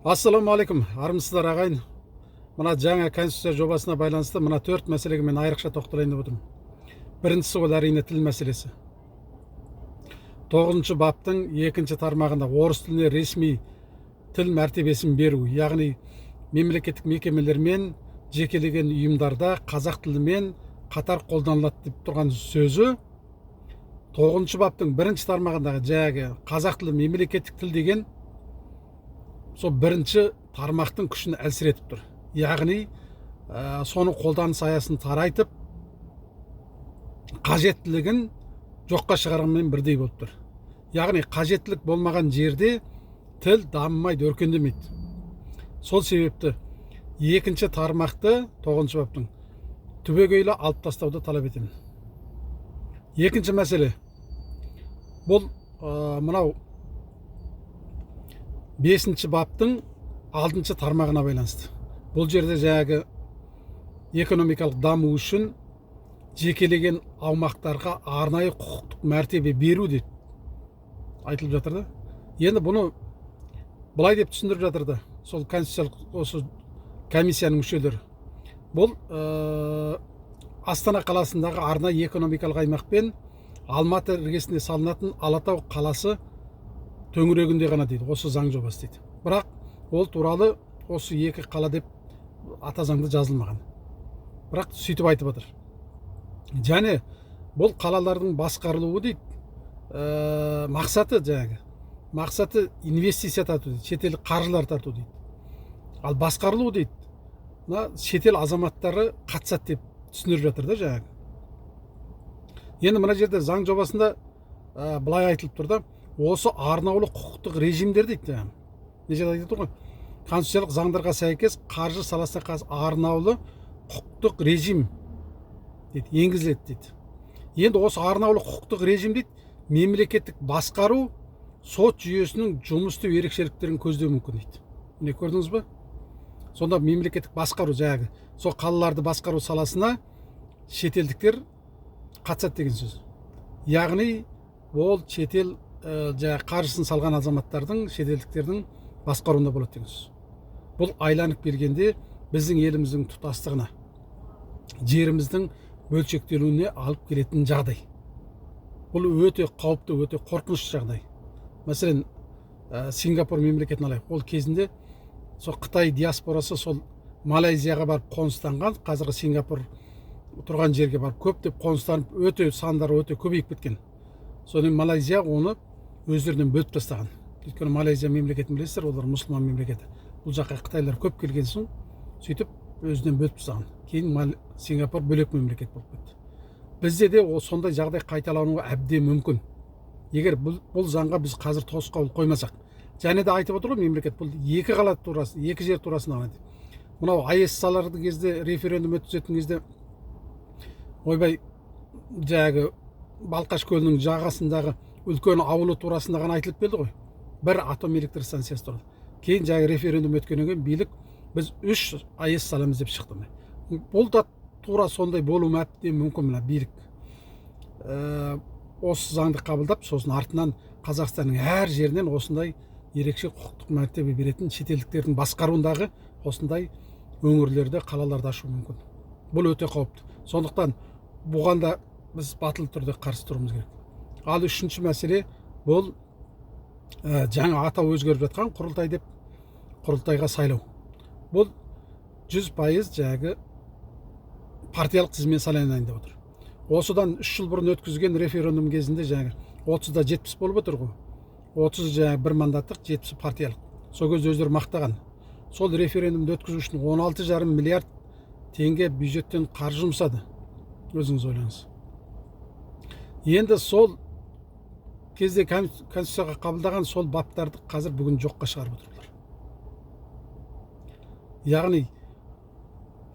Ассалаумағалейкум, армысыздар ағайын. Мына жаңа конституция жобасына байланысты мына 4 мәселеге мен айрықша тоқталайын деп отырмын. Біріншісі ол әрине тіл мәселесі. 9 баптың 2 тармағында орыс тіліне ресми тіл мәртебесін беру, яғни мемлекеттік мекемелер мен жекелеген ұйымдарда қазақ тілімен қатар қолданылады деп тұрған сөзі 9 баптың 1 тармағындағы жаңағы қазақ тілі мемлекеттік тіл деген сол бірінші тармақтың күшін әлсіретіп тұр. Яғни соның қолданыс аясын тарайтып, қажеттілігін жоққа шығарғанмен бірдей болып тұр. Яғни қажеттілік болмаған жерде тіл дамымайды, өркендемейді. Сол себепті 2 тармақты 9 баптың түбегейлі алып тастауды талап етемін. 2 мәселе бұл мынау 5 баптың 6 тармағына байланысты. Бұл жерде жаңағы экономикалық даму үшін жекелеген аумақтарға арнайы құқықтық мәртебе беру деп айтылып жатыр да. Енді бұны былай деп түсіндіріп жатыр да, сол конституциялық осы комиссияның мүшелері. Бұл Астана қаласындағы арнайы экономикалық аймақ пен Алматы іргесінде салынатын Алатау қаласы төңірегінде ғана дейді, осы заң жобасы дейді. Бірақ ол туралы осы 2 қала деп ата заңда жазылмаған. Бірақ сөйтіп айтып отыр. Және бұл қалалардың басқарылуы дейді, мақсаты инвестиция тарту дейді, шетел қаржылар тарту дейді. Ал басқарылуы дейді, шетел азаматтары қатысады деп түсіндіріп жатыр да жаңағы. Енді мына жерде заң жобасында былай айтылып тұр да, осы арнаулы құқықтық режимдер дейді. Не жерде айтып тұр ғой? Конституциялық заңдарға сәйкес қаржы саласына қатысты арнаулы құқықтық режим дейді, енгізіледі дейді. Енді осы арнаулы құқықтық режим дейді, мемлекеттік басқару сот жүйесінің жұмыс істеу ерекшеліктерін көздеу мүмкін дейді. Міне көрдіңіз бе? Сонда мемлекеттік басқару жаңағы сол қалаларды басқару саласына шетелдіктер қатысады деген сөз. Яғни ол шетел жаңағы қаржысын салған азаматтардың, шетелдіктердің басқаруында болады деген сөз. Бұл айланып келгенде біздің еліміздің тұтастығына, жеріміздің бөлшектелуіне алып келетін жағдай. Бұл өте қауіпті, өте қорқынышты жағдай. Мәселен, Сингапур мемлекетін алайық. Ол кезінде сол Қытай диаспорасы сол Малайзияға барып қоныстанған, қазіргі Сингапур тұрған жерге барып көптеп қоныстанып, өте сандары өте көбейіп кеткен. Содан Малайзия оны өздерінен бөліп тастаған. Өйткені Малайзия мемлекетін білесіздер, олар мұсылман мемлекеті. Бұл жаққа қытайлар көп келген соң, сөйтіп өзінен бөліп тастаған. Кейін Сингапур бөлек мемлекет болып кетті. Бізде де сондай жағдай қайталануы әбден мүмкін. Егер бұл заңға біз қазір тосқауыл қоймасақ. Және де айтып отыр ғой мемлекет, бұл 2 қала турасы, 2 жер турасында ғана дейді. Мынау АЭС саларды кезде, референдум өткізетін кезде, ойбай жаңағы Балқаш көлінің жағасындағы үлкен ауылы турасында ғана айтылып келді ғой. Бір атом электр станциясы туралы. Кейін жаңағы референдум өткеннен кейін билік біз 3 АЭС саламыз деп шықты. Бұл да тура сондай болуы әбден мүмкін. Мына билік осы заңды қабылдап, сосын артынан Қазақстанның әр жерінен осындай ерекше құқықтық мәртебе беретін шетелдіктердің басқаруындағы осындай өңірлерді, қалаларды ашу мүмкін. Бұл өте қауіпті. Сондықтан бұған да біз батыл түрде қарсы тұруымыз керек. Ал 3-ші мәселе бұл жаңа атау өзгеріп жатқан құрылтай деп құрылтайға сайлау. Бұл 100% жаңағы партиялық тізіммен сайланайын деп отыр. Осыдан 3 жыл бұрын өткізген референдум кезінде жаңағы 30-да 70 болып отыр ғой. 30 жаңағы 1 мандаттық, 70 партиялық. Сол кезде өздері мақтаған. Сол референдумды өткізу үшін 16,5 миллиард теңге бюджеттен қаржы жұмсады. Өзіңіз ойлаңыз. Енді сол кезде конституцияға қабылдаған сол баптарды қазір бүгін жоққа шығарып отырлар. Яғни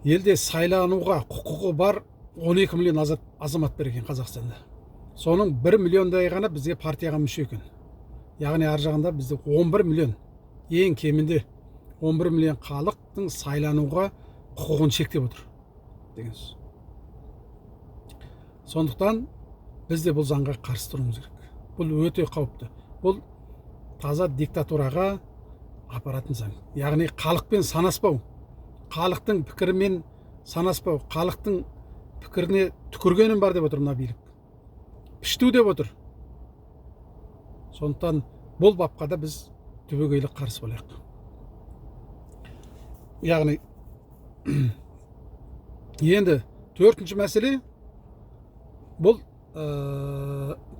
елде сайлануға құқығы бар 12 миллион азамат бар екен Қазақстанда. Соның 1 миллиондай ғана бізге партияға мүше екен. Яғни ар жағында бізде 11 миллион, ең кемінде 11 миллион халықтың сайлануға құқығын шектеп отыр деген сөз. Сондықтан бізде бұл заңға қарсы тұруымыз керек. Бұл өте қауіпті. Бұл таза диктатураға, апаратын заң. Яғни халықпен санаспау, халықтың пікірімен санаспау, халықтың пікіріне түкіргенім бар деп отыр мына билік. Пішту деп отыр. Сондықтан бұл бапқа да біз түбегейлі қарсы болайық. Яғни енді төртінші мәселе бұл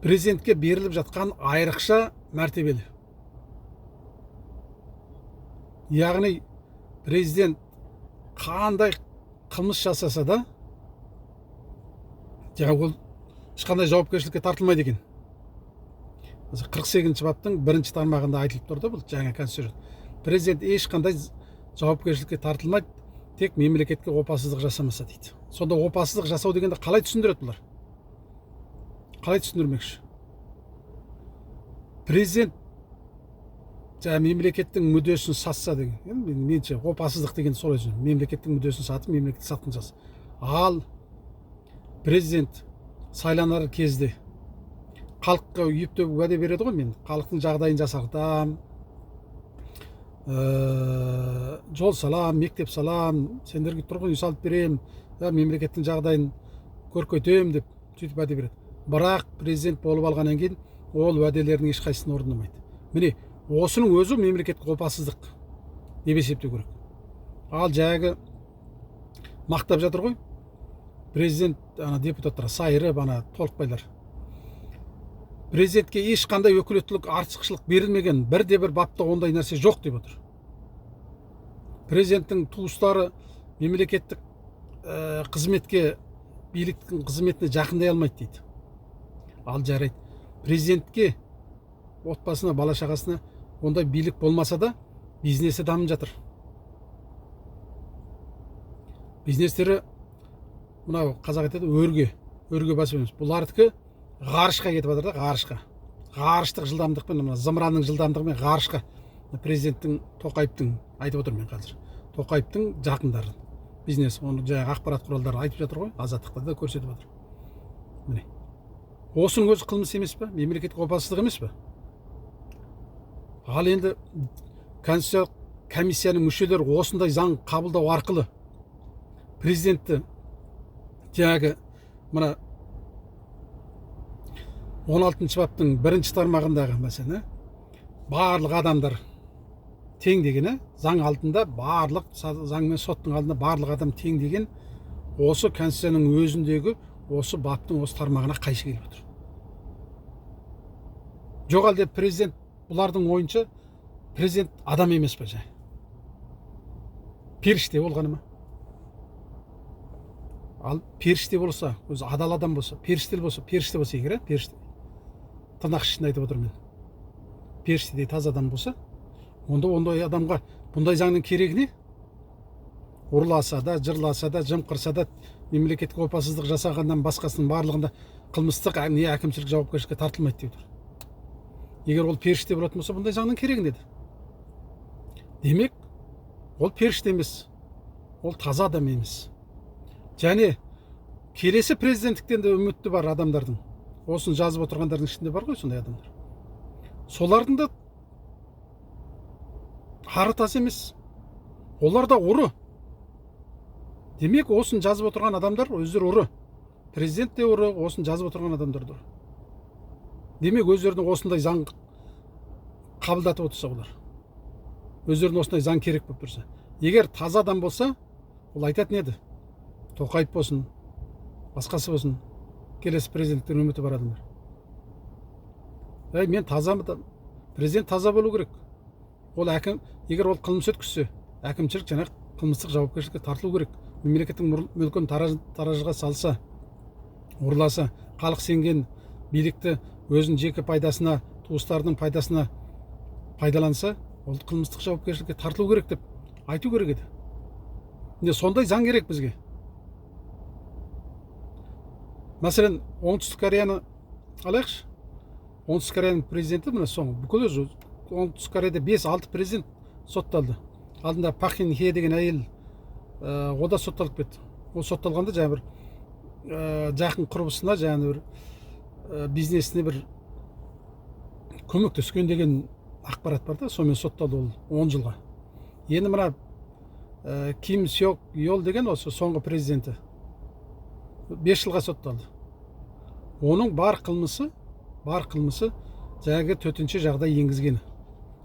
президентке беріліп жатқан айрықша мәртебелі. Яғни президент қандай қылмыс жасаса да ол ешқандай жауапкершілікке тартылмайды екен. 48-ші баптың 1-ші тармағында айтылып тұр да, бұл жаңа конституция. Президент ешқандай жауапкершілікке тартылмайды, тек мемлекетке опасыздық жасамаса дейді. Сонда опасыздық жасау дегенде қалай түсіндіреді бұлар? Қалай түсіндірмекші? Президент мемлекеттің мүддесін сатса деген, менше опасыздық деген солай түсінемін. Мемлекеттің мүддесін сатып, мемлекеттік сатқын жасаса. Ал президент сайланар кезде халыққа үйіп-төбіп уәде береді ғой, мен халықтың жағдайын жақсартам, жол салам, мектеп салам, сендерге тұрғын үй салып берем, мемлекеттің жағдайын көркейтем деп сөйтіп уәде береді. Бірақ президент болып алғаннан кейін ол уәделердің ешқайсысын орындамайды. Міне, осының өзі мемлекетке опасыздық деп есептеу керек. Ал жаңағы мақтап жатыр ғой, президент депутаттар сайырып толықпайлар. Президентке ешқандай өкілеттілік, артықшылық берілмеген, бірде-бір бапта ондай нәрсе жоқ деп отыр. Президенттің туыстары мемлекеттік қызметке, биліктің қызметіне жақындай алмайды дейді. Ал жарайды, президентке, отбасына, бала шағасына ондай билік болмаса да бизнесі дамып жатыр. Бизнестері мынау қазақ айтады, өрге басып емес. Бұлардікі ғарышқа кетіп жатыр да, ғарышқа. Ғарыштық жылдамдықпен, зымыранның жылдамдығымен ғарышқа. Президенттің, Тоқаевтың айтып отыр мен қазір. Тоқаевтың жақындары бизнес, оны жаңағы ақпарат құралдары айтып жатыр ғой, Азаттықта да көрсетіп жатыр. Міне. Осының өзі қылмыс емес пе? Мемлекеттік опасыздық емес пе? Ал енді Конституциялық комиссияның мүшелері осындай заң қабылдау арқылы президентті жаңағы мына 16-шы баптың 1-ші тармағындағы мәселе, барлық адамдар тең деген, заң алдында барлық, заң мен соттың алдында барлық адам тең деген, осы конституцияның өзіндегі осы баптың осы тармағына қайшы келіп отыр. Жоқ әлде президент, бұлардың ойынша президент адам емес пе жай? Періште болғаны ма? Ал періште болса, өзі адал адам болса, періште болса егер, періште. Тырнақ ішінде айтып отырмын мен. Періштедей таза адам болса, онда ондай адамға бұндай заңның керегі не? Ұрласа да, жырласа да, жымқырса да, мемлекеттік опасыздық жасағаннан басқасының барлығында қылмыстық не әкімшілік жауапкершілікке тартылмайды деп отыр. Егер ол періште болатын болса, бұндай заңның керегі не еді? Демек, ол періште емес, ол таза адам емес. Және келесі президенттіктен де үмітті бар адамдардың, осын жазып отырғандардың ішінде бар ғой сондай адамдар. Солардың да ары таз емес, олар да ұры. Демек, осын жазып отырған адамдар өздері ұры. Президент те ұры, осын жазып отырған адамдар да ұры. Демек, өздерінің осындай заң қабылдатып отырса олар, өздерінің осындай заң керек болып тұрса, егер таза адам болса, ол айтатын еді. Тоқаев болсын, басқасы болсын, келесі президенттің үміті бар адамдар. Мен тазамын, президент таза болу керек. Ол әкім, егер ол қылмыс өткізсе, әкімшілік жаңа қылмыстық жауапкершілікке тартылу керек. Мемлекеттің мүлкін таражыға салса, ұрласа, халық сенген билікті өзінің жеке пайдасына, туыстарының пайдасына пайдаланса, ол қылмыстық жауапкершілікке тартылу керек деп айту керек еді. Сондай заң керек бізге. Мәселен, Оңтүстік Кореяны алайықшы. Оңтүстік Кореяның президенті мына соңғы, бүкіл өзі Оңтүстік Кореяда 5-6 президент сотталды. Алдында Пак Кын Хе деген әйел, ода сотталып кетті. Ол сотталғанда жаңа бір жақын құрбысына, жаңа бір бизнесіне бір көмектескен деген ақпарат бар да, сонымен сотталды ол 10 жылға. Енді мына Ким Сёк Йол деген осы соңғы президенті 5 жылға сотталды. Оның бар қылмысы жаңағы төтенше жағдай енгізгені.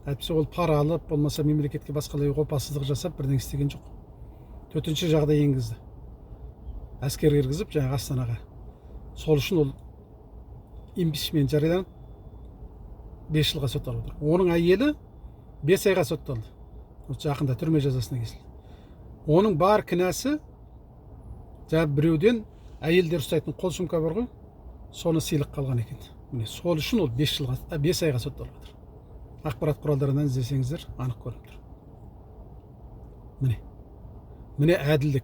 Әйтпесе ол пара алып, болмаса мемлекетке басқалай опасыздық жасап бірдеңе істеген жоқ. Төтенше жағдай енгізді. Әскер кіргізіп жаңағы Астанаға. Сол үшін ол импичмент жарияланып 5 жылға сотталып отыр. Оның әйелі 5 айға сотталды. Жақында түрме жазасына кесілді. Оның бар кінәсі жаңағы біреуден әйелдер ұстайтын қол сумка бар ғой, соны сыйлық қалған екен. Міне сол үшін ол 5 айға сотталып отыр. Ақпарат құралдарынан іздесеңіздер анық көрініп тұр. Міне әділдік.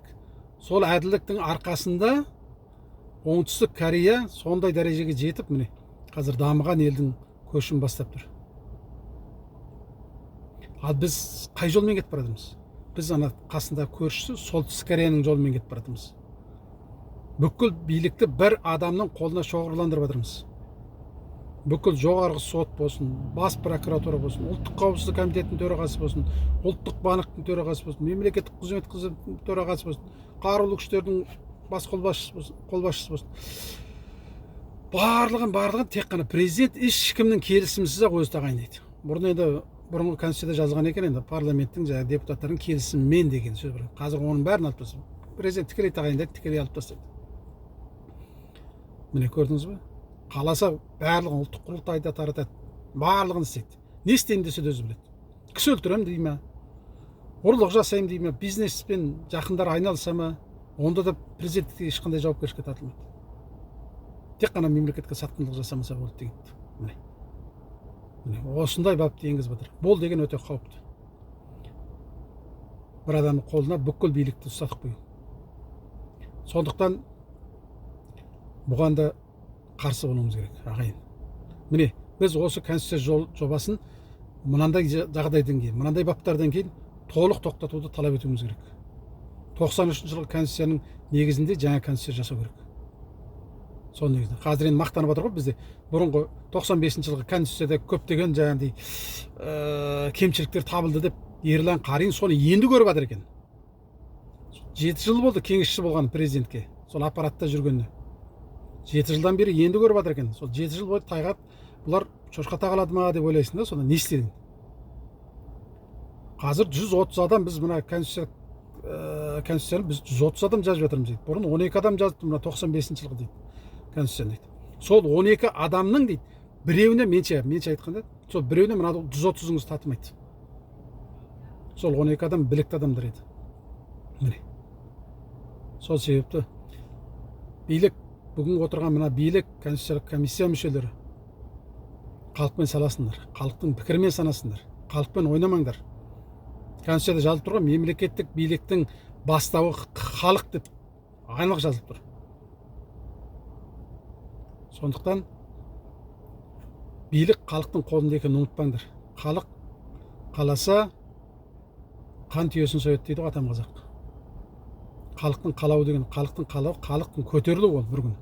Сол әділдіктің арқасында Оңтүстік Корея сондай дәрежеге жетіп, міне қазір дамыған елдің көшін бастап тұр. Ал біз қай жолмен кетіп баратырмыз? Біз ана қасында көршісі Солтүстік Кореяның жолымен кетіп баратырмыз. Бүкіл билікті бір адамның қолына шоғырландырып жатырмыз. Бүкіл жоғарғы сот болсын, бас прокуратура болсын, ұлттық қауіпсіздік комитетінің төрағасы болсын, ұлттық банктың төрағасы болсын, мемлекеттік қызмет қызметінің төрағасы болсын, қарулы күштердің бас қолбасшысы болсын. Барлығын тек қана президент ешкімнің келісімсіз ақ өзі тағайындайды. Бұрынғы конституцияда жазылған екен, енді парламенттің жаңағы депутаттардың келісімімен деген сөз бар. Қазір оның бәрін алып тастайды. Президент тікелей тағайындайды, тікелей алып тастайды. Міне көрдіңіз бе? Қаласа барлығын ұлттық құрылтайда таратады. Барлығын істейді. Не істеймін десе өзі біледі. Кісі өлтіремін дей ме? Ұрлық жасаймын дей ме? Бизнеспен жақындар айналыса ма? Онда да президентке ешқандай жауапкершілікке тартылмайды. Тек қана мемлекетке сатқындық жасамаса болды деген. Міне осындай бапты енгізіп отыр. Бол деген өте қауіпті. Бір адамның қолына бүкіл билікті ұстатып қою. Сондықтан бұған да қарсы болуымыз керек, ағайын. Міне біз осы конституция жобасын мынандай жағдайдан кейін, мынандай баптардан кейін толық тоқтатуды талап етуіміз керек. 93 жылғы конституцияның негізінде жаңа конституция жасау керек. Сол негізінде. Қазір енді мақтанып отыр ғой бізде. Бұрынғы 95 жылғы конституцияда көптеген жаңағыдай кемшіліктер табылды деп Ерлан Қарин соны енді көріп жатыр екен. 7 жыл болды кеңесші болған президентке, сол аппаратта жүргеніне. 7 жылдан бері енді көріп жатыр екен. Сол 7 жыл бойы тайғақ бұлар шошқа тағалады ма деп ойлайсың да, сонда не істедің? Қазір 130 адам біз мына конституцияны біз 130 адам жазып жатырмыз дейді. Бұрын 12 адам жазыпты мына 95 жылғы дейді. Конституцияны дейді. Сол 12 адамның дейді, біреуіне менше айтқанда, сол біреуіне мына 130-ыңыз татымайды. Сол 12 адам білікті адамдар еді. Міне. Сол себепті билік, бүгін отырған мына билік, конституциялық комиссия мүшелері халықпен саласындар, халықтың пікірімен санасындар, халықпен ойнамаңдар. Конституцияда жазылып тұрған мемлекеттік биліктің бастауы халық деп анық жазылып тұр. Сондықтан билік халықтың қолында екенін ұмытпаңдар. Халық қаласа қан түйесін сояды дейді ғой атам қазақ. Халықтың қалауы деген, халықтың қалауы, халықтың көтерілуі ол бір күн.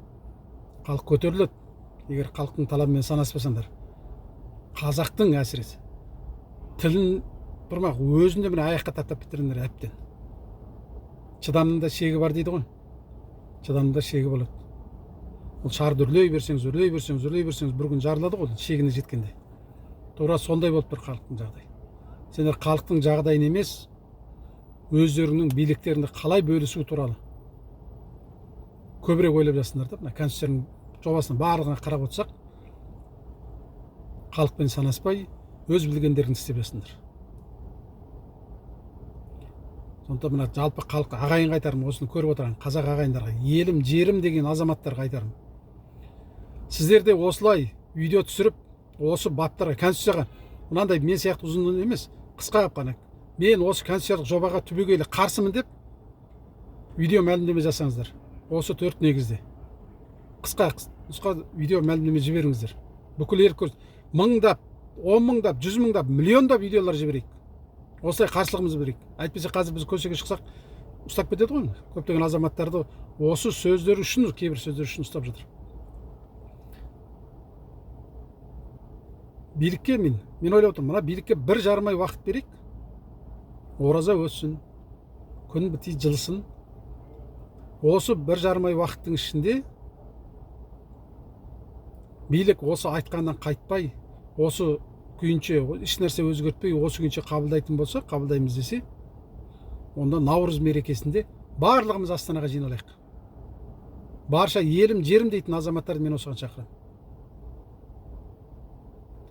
Халық көтеріледі, егер халықтың талабымен санаспасаңдар. Қазақтың әсіресе тілін тұрмақ өзінде міне аяққа таптап бітіріңдер әбден. Шыдамның да шегі бар дейді ғой. Шыдамның да шегі болады. Ол шарды үрлей берсеңіз, бір күн жарылады ғой, шегіне жеткенде. Тура сондай болып тұр халықтың жағдайы. Сендер халықтың жағдайын емес, өздерінің биліктерінде қалай бөлісу туралы көбірек ойлап жатсыңдар да. Мына конституцияның жобасының барлығына қарап отырсақ, халықпен санаспай, өз білгендерін істеп жатсыңдар. Сондықтан мына жалпы халық ағайын қайтарым, осыны көріп отырған қазақ ағайындарға, елім, жерім деген азаматтарға қайтарым. Сіздер де осылай видео түсіріп, осы баптарға, конституцияға, мынандай мен сияқты ұзын емес, қысқа қана, мен осы конституциялық жобаға түбегейлі қарсымын деп видео мәлімдеме жасаңыздар. Осы 4 негізде. Қысқа видео мәлімдеме жіберіңіздер. Бүкіл ел көрсін. Мыңдап, 10 мыңдап, 100 мыңдап, миллиондап видеолар жіберейік. Осылай қарсылығымызды берейік. Әйтпесе қазір біз көшеге шықсақ ұстап кетеді ғой. Көптеген азаматтарды осы сөздер үшін, кейбір сөздер үшін ұстап жатыр. билікке мен ойлап отырмын, мына билікке 1,5 ай уақыт берейік, ораза өссін, күн біти жылсын. Осы 1,5 ай уақыттың ішінде билік осы айтқаннан қайтпай, осы күйінше еш нәрсе өзгертпей, осы күйінше қабылдайтын болса, қабылдаймыз десе, онда Наурыз мерекесінде барлығымыз Астанаға жиналайық. Барша елім, жерім дейтін азаматтарды мен осыған шақырамын.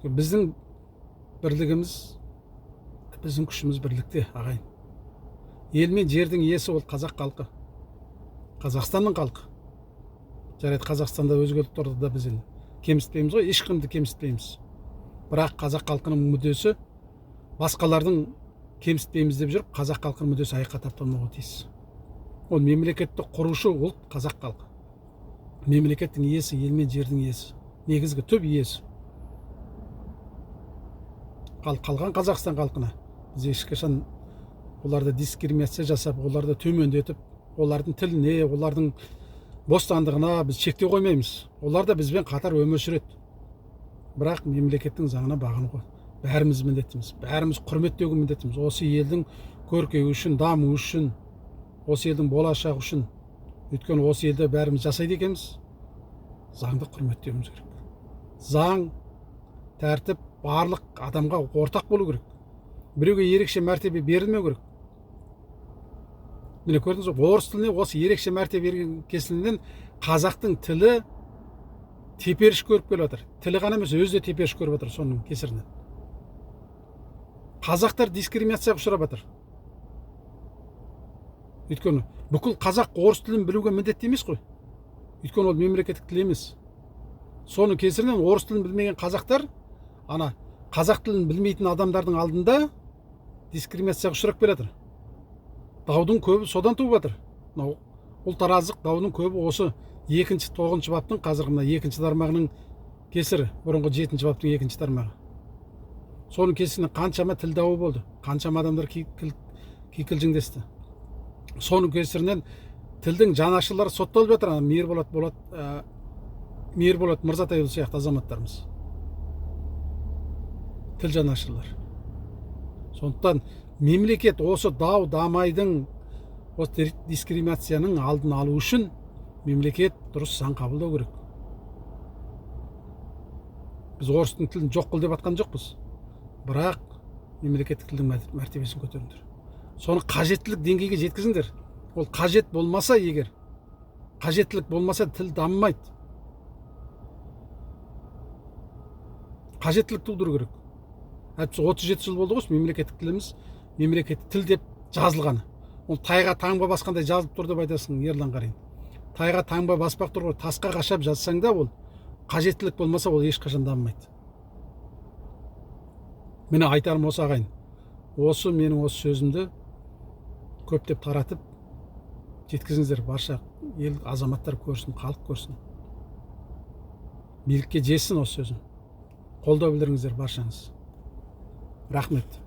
Біздің бірлігіміз, біздің күшіміз бірлікте, ағайын. Ел мен жердің иесі ол қазақ халқы, Қазақстанның халқы. Жарайды, Қазақстанда өзге ұлттарды да біз кемсітпейміз ғой, ешкімді кемсітпейміз. Бірақ қазақ халқының мүддесі басқалардың кемсітпейміз деп жүріп, қазақ халқының мүддесі аяққа тапталмауға тиіс. Ол мемлекетті құрушы ұлт қазақ халқы. Мемлекеттің иесі, ел мен жердің иесі, негізгі түп иесі. Қалған Қазақстан халқына біз ешқашан оларды дискриминация жасап, оларды төмендетіп, олардың тіліне, олардың бостандығына біз шектеу қоймаймыз. Олар да бізбен қатар өмір сүреді. Бірақ мемлекеттің заңына бағынуға бәріміз міндеттіміз. Бәріміз құрметтеуге міндеттіміз. Осы елдің көркеюі үшін, дамуы үшін, осы елдің болашағы үшін. Өйткені осы елде бәріміз жасайды екенбіз. Заңды құрметтеуіміз керек. Заң, тәртіп барлық адамға ортақ болу керек. Біреуге ерекше мәртебе берілмеу керек. Міне көрдіңіз бе, орыс тіліне осы ерекше мәртебе берген кесілінен қазақтың тілі теперіш көріп келіп жатыр. Тілі ғана емес, өзі де теперіш көріп жатыр соның кесірінен. Қазақтар дискриминацияға ұшырап жатыр. Өйткені бүкіл қазақ орыс тілін білуге міндетті емес қой. Өйткені ол мемлекеттік тіл емес. Соның кесірінен орыс тілін білмеген қазақтар, ана қазақ тілін білмейтін адамдардың алдында дискриминацияға ұшырап келіп жатыр. Даудың көбі содан туып жатыр. Ұлтараздық даудың көбі осы 2-9 баптың, қазір мына 2 тармағының кесірі, бұрынғы 7 баптың 2 тармағы. Соның кесірінен қаншама тіл дауы болды, қаншама адамдар кикілжіңдесті. Соның кесірінен тілдің жанашырлары сотталып жатыр, Мейірболат Мырзатайұлы сияқты азаматтарымыз. Тіл жанашырлар. Сондықтан мемлекет осы дау дамайдың, осы дискриминацияның алдын алу үшін мемлекет дұрыс заң қабылдау керек. Біз орыстың тілін жоқ қыл деп атқан жоқпыз. Бірақ мемлекеттік тілдің мәртебесін көтеріңдер. Соны қажеттілік деңгейге жеткізіңдер. Ол қажет болмаса, егер қажеттілік болмаса, тіл дамымайды. Қажеттілік тудыру керек. Әйтпесе 37 жыл болды ғой мемлекеттік тіліміз, мемлекеттік тіл деп жазылғаны. Ол тайға таңба басқандай жазылып тұр деп айтасың, Ерлан Қарин. Тайға таңба баспақ тұр ғой, тасқа қашап жазсаң да, ол қажеттілік болмаса, ол ешқашан дамымайды. Міне айтарым осы, ағайын. Осы менің осы сөзімді көптеп таратып жеткізіңіздер, барша ел азаматтар көрсін, халық көрсін. Билікке жетсін осы сөзім. Қолдау білдіріңіздер баршаңыз. Рахмет.